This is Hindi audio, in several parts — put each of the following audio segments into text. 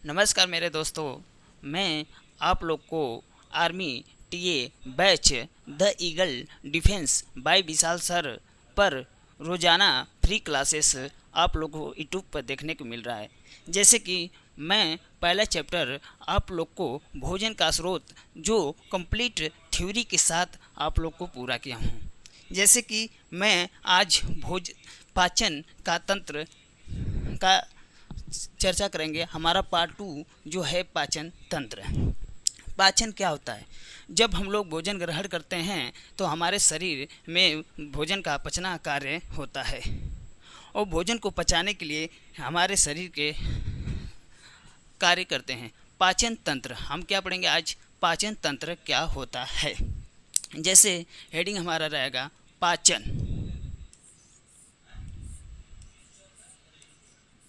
नमस्कार मेरे दोस्तों। मैं आप लोग को army TA batch the eagle defence bye Vishal sir पर रोज़ाना फ्री क्लासेस आप लोग को यूट्यूब पर देखने को मिल रहा है। जैसे कि मैं पहला चैप्टर आप लोग को भोजन का स्रोत जो कंप्लीट थ्योरी के साथ आप लोग को पूरा किया हूँ। जैसे कि मैं आज पाचन का तंत्र का चर्चा करेंगे। हमारा पार्ट 2 जो है पाचन तंत्र। पाचन क्या होता है? जब हम लोग भोजन ग्रहण करते हैं तो हमारे शरीर में भोजन का पचना कार्य होता है और भोजन को पचाने के लिए हमारे शरीर के कार्य करते हैं। पाचन तंत्र हम क्या पढ़ेंगे आज? पाचन तंत्र क्या होता है। जैसे हेडिंग हमारा रहेगा पाचन।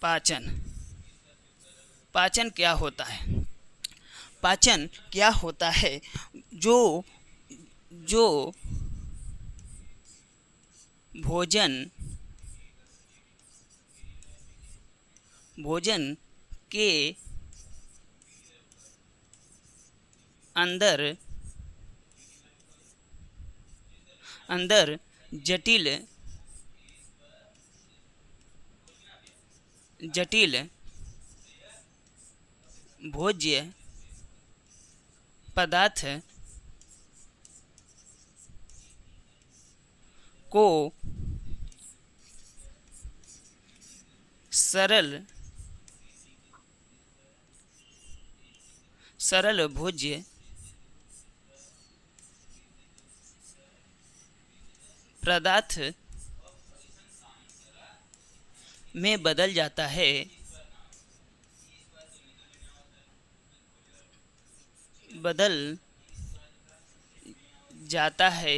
पाचन पाचन क्या होता है? पाचन क्या होता है? जो जो भोजन भोजन के अंदर अंदर जटिल जटिल भोज्य पदार्थ को सरल भोज्य पदार्थ में बदल जाता है। बदल जाता है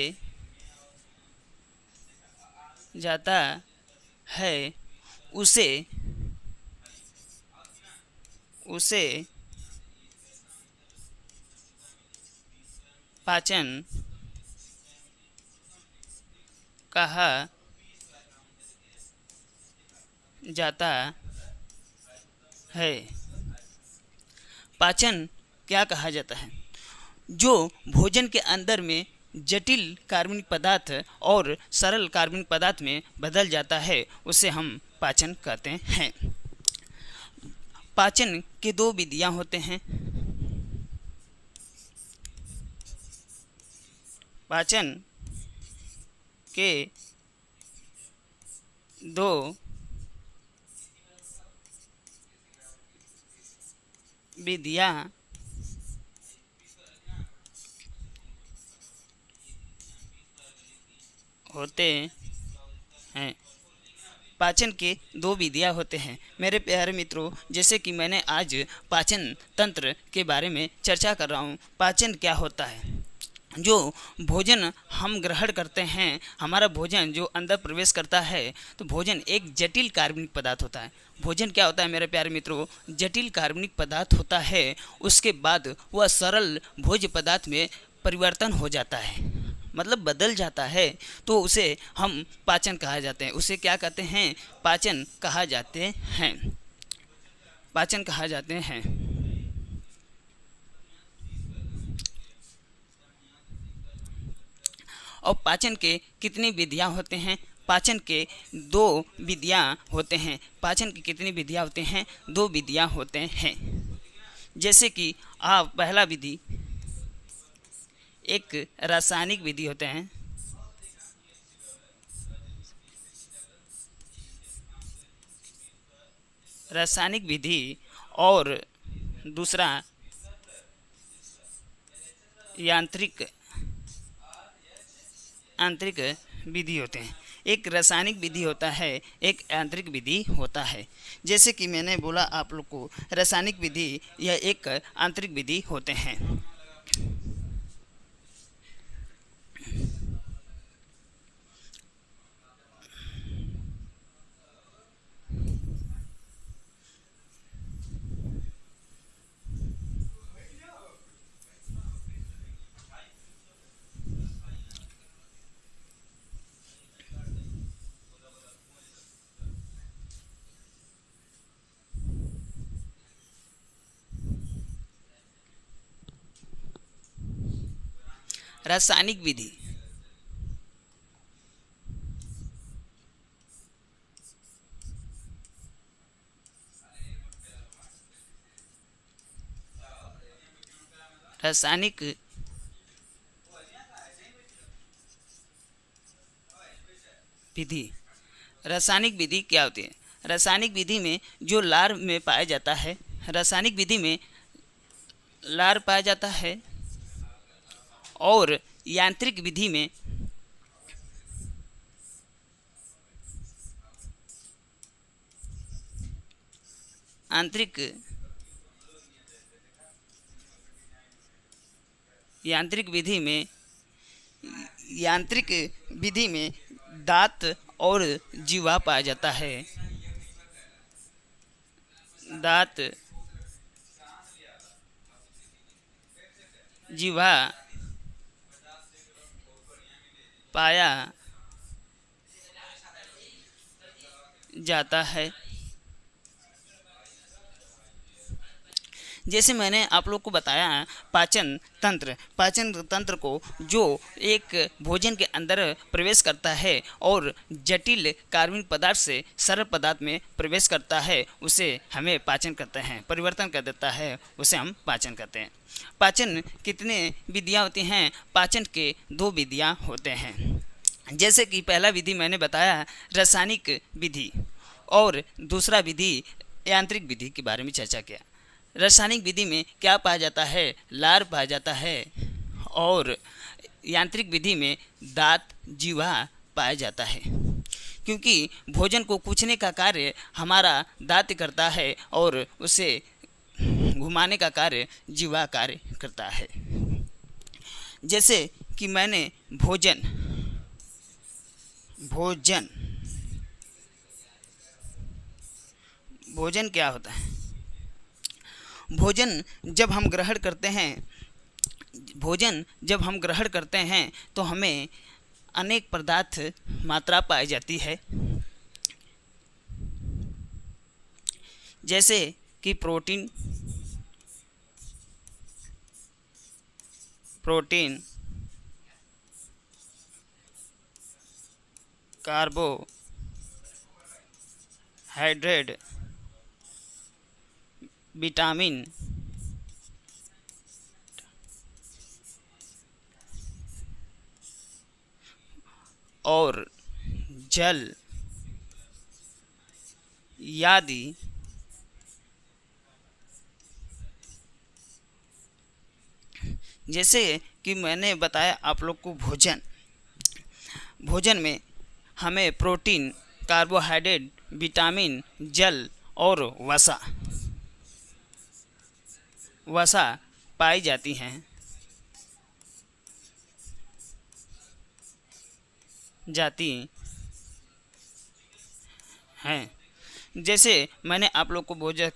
जाता है उसे उसे पाचन कहा जाता है। पाचन क्या कहा जाता है? जो भोजन के अंदर में जटिल कार्बनिक पदार्थ और सरल कार्बनिक पदार्थ में बदल जाता है उसे हम पाचन कहते हैं। पाचन के दो विधियां होते हैं। पाचन के दो विधियां होते हैं। पाचन के दो विधियां होते हैं मेरे प्यारे मित्रों। जैसे कि मैंने आज पाचन तंत्र के बारे में चर्चा कर रहा हूँ। पाचन क्या होता है? जो भोजन हम ग्रहण करते हैं, हमारा भोजन जो अंदर प्रवेश करता है तो भोजन एक जटिल कार्बनिक पदार्थ होता है। भोजन क्या होता है मेरे प्यारे मित्रों? जटिल कार्बनिक पदार्थ होता है। उसके बाद वह सरल भोज्य पदार्थ में परिवर्तन हो जाता है, मतलब बदल जाता है। तो उसे हम पाचन कहा जाते हैं। उसे क्या कहते हैं? पाचन कहा जाते हैं। पाचन कहा जाते हैं। और पाचन के कितनी विधियां होते हैं? पाचन के दो विधियां होते हैं। पाचन की कितनी विधियां होते हैं? दो विधियां होते हैं। जैसे कि आप पहला विधि एक रासायनिक विधि होते हैं। रासायनिक विधि और दूसरा यांत्रिक आंतरिक विधि होते हैं। एक रासायनिक विधि होता है, एक यांत्रिक विधि होता है। जैसे कि मैंने बोला आप लोग को, रासायनिक विधि या एक आंतरिक विधि होते हैं। रासायनिक विधि। रासायनिक विधि। रासायनिक विधि क्या होती है? रासायनिक विधि में जो लार में पाया जाता है, रासायनिक विधि में लार पाया जाता है, और यांत्रिक विधि में आंतरिक यांत्रिक विधि में यांत्रिक विधि में दांत और जीवा पाया जाता है। दांत, जीवा पाया जाता है। जैसे मैंने आप लोग को बताया, पाचन तंत्र को जो एक भोजन के अंदर प्रवेश करता है और जटिल कार्बनिक पदार्थ से सरल पदार्थ में प्रवेश करता है, उसे हमें पाचन कहते हैं, परिवर्तन कर देता है, उसे हम पाचन कहते हैं। पाचन कितने विधियाँ होती हैं? पाचन के 2 विधियाँ होते हैं। जैसे कि पहला विधि मैंने बताया रासायनिक विधि, और दूसरा विधि यांत्रिक विधि के बारे में चर्चा किया। रासायनिक विधि में क्या पाया जाता है? लार पाया जाता है, और यांत्रिक विधि में दांत, जीवा पाया जाता है। क्योंकि भोजन को कुचने का कार्य हमारा दांत करता है और उसे घुमाने का कार्य जीवा कार्य करता है। जैसे कि मैंने भोजन क्या होता है? भोजन जब हम ग्रहण करते हैं तो हमें अनेक पदार्थ मात्रा पाई जाती है। जैसे कि प्रोटीन, कार्बोहाइड्रेट, विटामिन और जल आदि जैसे कि मैंने बताया आप लोग को भोजन में हमें प्रोटीन, कार्बोहाइड्रेट, विटामिन, जल और वसा पाई जाती हैं। जैसे मैंने आप लोग को भोजन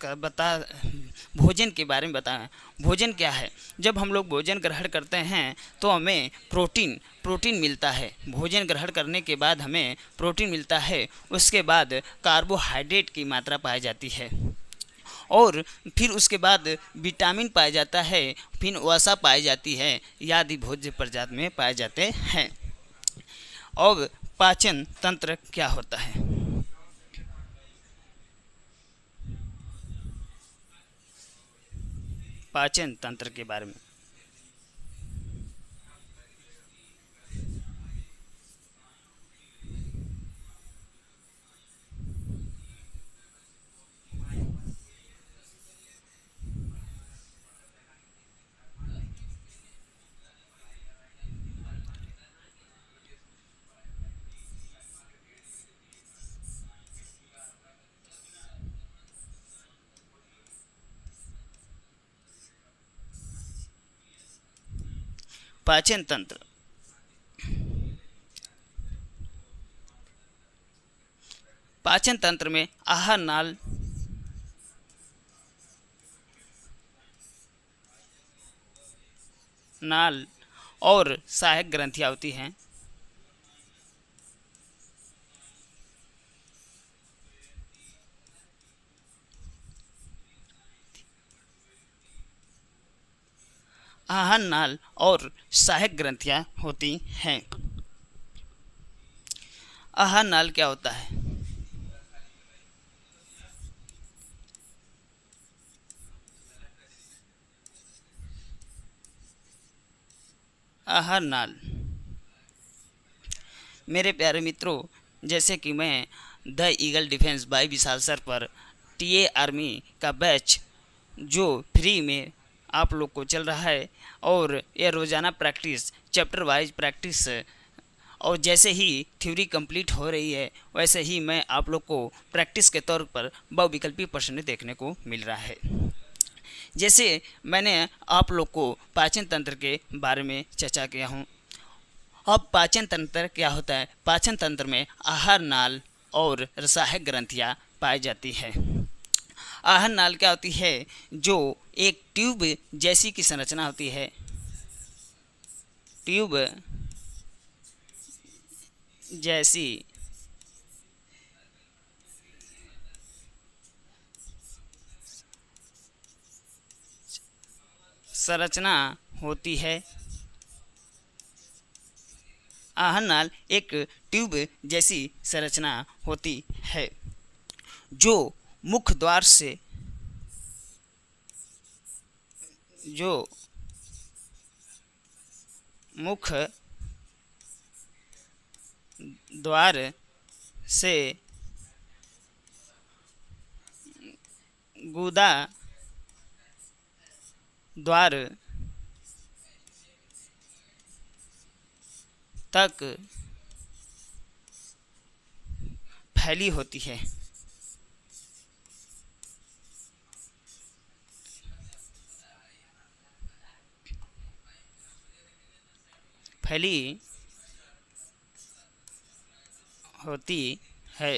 के बारे में बताया। भोजन क्या है? जब हम लोग भोजन ग्रहण करते हैं तो हमें प्रोटीन मिलता है। भोजन ग्रहण करने के बाद हमें प्रोटीन मिलता है, उसके बाद कार्बोहाइड्रेट की मात्रा पाई जाती है, और फिर उसके बाद विटामिन पाया जाता है, फिर वसा पाई जाती है, आदि भोज्य प्रजाति में पाए जाते हैं। और पाचन तंत्र क्या होता है? पाचन तंत्र के बारे में पाचन तंत्र में आहार नाल और सहायक ग्रंथियां होती हैं। आहार नाल और सहायक ग्रंथियां होती हैं। आहार नाल क्या होता है? आहार नाल, मेरे प्यारे मित्रों, जैसे कि मैं the eagle defence bye Vishal sir पर टीए आर्मी का बैच जो फ्री में आप लोग को चल रहा है, और यह रोज़ाना प्रैक्टिस, चैप्टर वाइज प्रैक्टिस, और जैसे ही थ्योरी कंप्लीट हो रही है वैसे ही मैं आप लोग को प्रैक्टिस के तौर पर बहुविकल्पी प्रश्न देखने को मिल रहा है। जैसे मैंने आप लोग को पाचन तंत्र के बारे में चर्चा किया हूँ। अब पाचन तंत्र क्या होता है? पाचन तंत्र में आहार नाल और रसायक ग्रंथियाँ पाई जाती है। आहार नाल क्या होती है? जो एक ट्यूब जैसी की संरचना होती है, ट्यूब जैसी संरचना होती है। आहार नाल एक ट्यूब जैसी संरचना होती है जो मुख द्वार से मुख द्वार से गुदा द्वार तक फैली होती है। फैली होती है।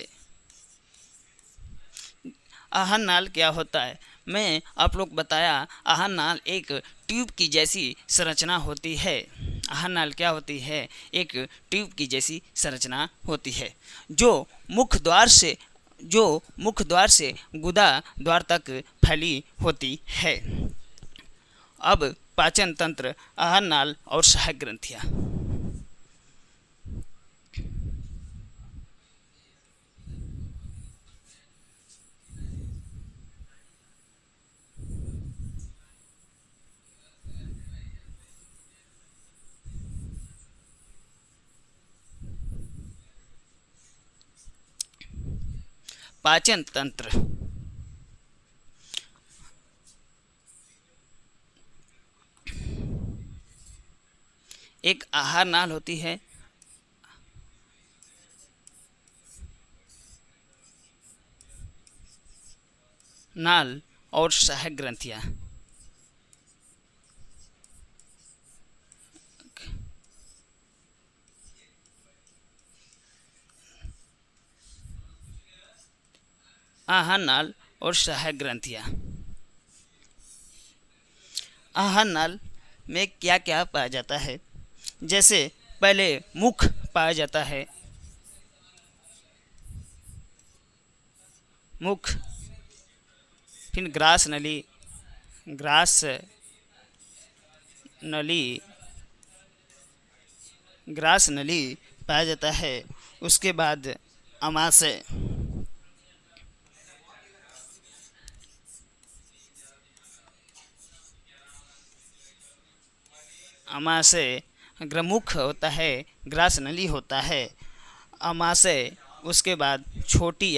आहार नाल क्या होता है? मैं आप लोग बताया, आहार नाल एक ट्यूब की जैसी संरचना होती है। आहार नाल क्या होती है? एक ट्यूब की जैसी संरचना होती है जो मुख द्वार से गुदा द्वार तक फैली होती है। अब पाचन तंत्र, आहार नाल और सहायक ग्रंथियाँ। पाचन तंत्र एक आहार नाल होती है, नाल और सहायक ग्रंथियाँ। आहार नाल और सहायक ग्रंथियाँ। आहार नाल में क्या क्या पाया जाता है? जैसे पहले मुख पाया जाता है, मुख, फिर ग्रास नली, ग्रास नली पाया जाता है। उसके बाद अमाशय, अमाशय ग्रमुख होता है, ग्रास नली होता है, अमाशय। उसके बाद छोटी